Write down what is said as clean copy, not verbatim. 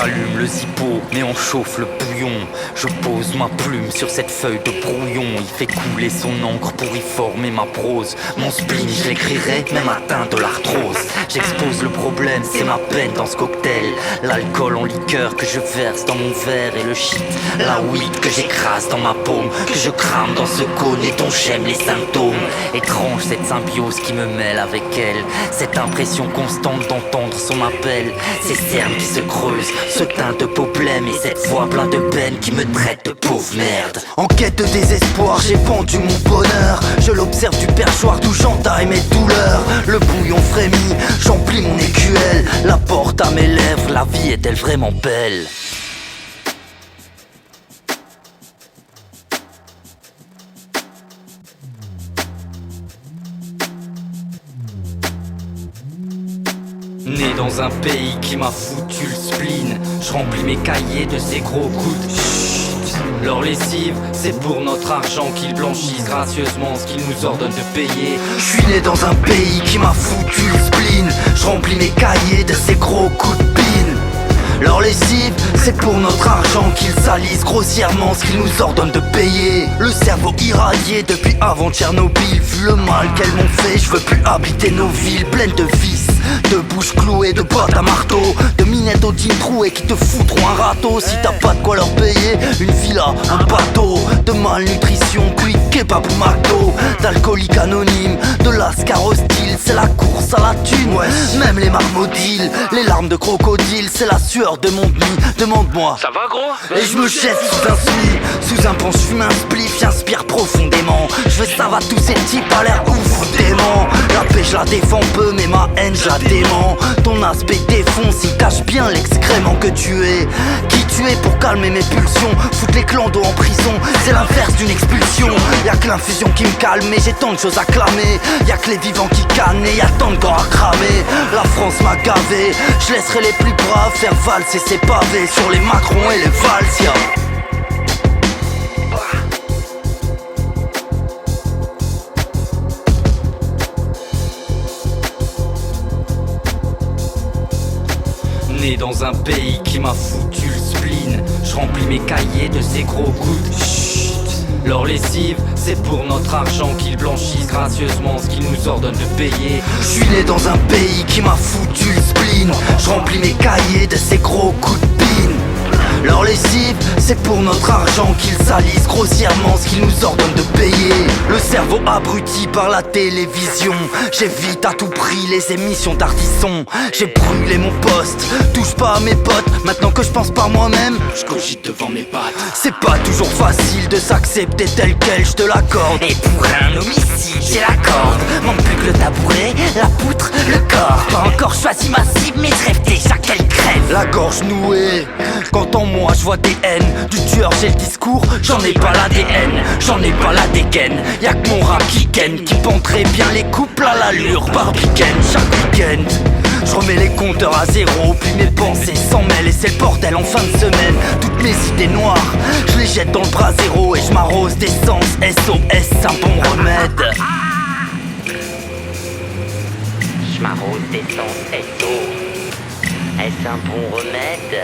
J'allume le zippo, mais on chauffe le bouillon. Je pose ma plume sur cette feuille de brouillon. Il fait couler son encre pour y former ma prose. Mon spleen, je l'écrirai même atteint de l'arthrose. J'expose le problème, c'est ma peine dans ce cocktail. L'alcool en liqueur que je verse dans mon verre et le shit, la weed que j'écrase dans ma paume, que je crame dans ce cône et dont j'aime les symptômes. Étrange cette symbiose qui me mêle avec elle, cette impression constante d'entendre son appel. Ces cernes qui se creusent, ce teint de peau blême et cette voix pleine de peine qui me traite de pauvre merde. En quête de désespoir, j'ai pendu mon bonheur. Je l'observe du perchoir d'où j'entaille mes douleurs. Le bouillon frémit, j'emplis mon écuelle. La porte à mes lèvres, la vie est-elle vraiment belle? Né dans un pays qui m'a foutu le spleen, je remplis mes cahiers de ces gros coups de chut. Leur lessive, c'est pour notre argent qu'ils blanchissent gracieusement ce qu'ils nous ordonnent de payer. Je suis né dans un pays qui m'a foutu le spleen, je remplis mes cahiers de ces gros coups de pine. Leur lessive, c'est pour notre argent qu'ils salissent grossièrement ce qu'ils nous ordonnent de payer. Le cerveau irradié depuis avant Tchernobyl. Vu le mal qu'elles m'ont fait, je veux plus habiter nos villes pleines de vices, de bouches clouées, de bottes à marteau, de minettes au jean troué qui te foutront un râteau si t'as pas de quoi leur payer une villa, un bateau, de malnutrition, puis de kebab ou McDo, d'alcooliques anonymes, de lascar hostile, c'est la course à la thune. Ouais. Même les marmodiles, les larmes de crocodile, c'est la sueur de mon demi. Demande-moi, Ça va gros? et je me jette sous un smi, sous un pont, je fume un spliff, j'inspire profondément. Je fais ça va tous ces types à l'air ouf dément. La paix je la défends peu mais ma haine je la dément. Ton aspect défonce, il cache bien l'excrément que tu es. Qui tu es pour calmer mes pulsions, foutre les clandos en prison, c'est l'inverse d'une expulsion. Y'a que l'infusion qui me calme mais j'ai tant de choses à clamer. Y'a que les vivants qui cannent et y'a tant de corps à cramer. La France m'a gavé, je laisserai les plus braves faire valser ces pavés sur les Macron et les Valsia. Né dans un pays qui m'a foutu le spleen, je remplis mes cahiers de ces gros coups de chut. Leur lessive, c'est pour notre argent qu'ils blanchissent gracieusement ce qu'ils nous ordonnent de payer. Je suis né dans un pays qui m'a foutu le spleen, je remplis mes cahiers de ces gros coups de pine. Leur lessive, c'est pour notre argent qu'ils salissent grossièrement ce qu'ils nous ordonnent de payer. Le cerveau abruti par la télévision, j'évite à tout prix les émissions d'artisans. J'ai brûlé mon poste, touche pas à mes potes, maintenant que je pense par moi-même, Je cogite devant mes pattes. c'est pas toujours facile de s'accepter tel quel, je te l'accorde. Et pour un homicide, j'ai la corde. Manque plus que le tabouret, la poutre, le corps. Pas encore choisi ma cible, mais je rêve déjà qu'elle crève. La gorge nouée, quand en moi je vois des haines. Du tueur j'ai le discours, j'en ai pas l'ADN, j'en ai pas la dégaine. Y'a que mon rap qui ken, qui penterait bien les couples à l'allure barbicane chaque week-end. Je remets les compteurs à zéro, puis mes pensées s'en mêlent et c'est le bordel en fin de semaine. Toutes mes idées noires, je les jette dans le bras zéro et je m'arrose d'essence. SOS, un bon remède. Je m'arrose d'essence SO. Est-ce un bon remède?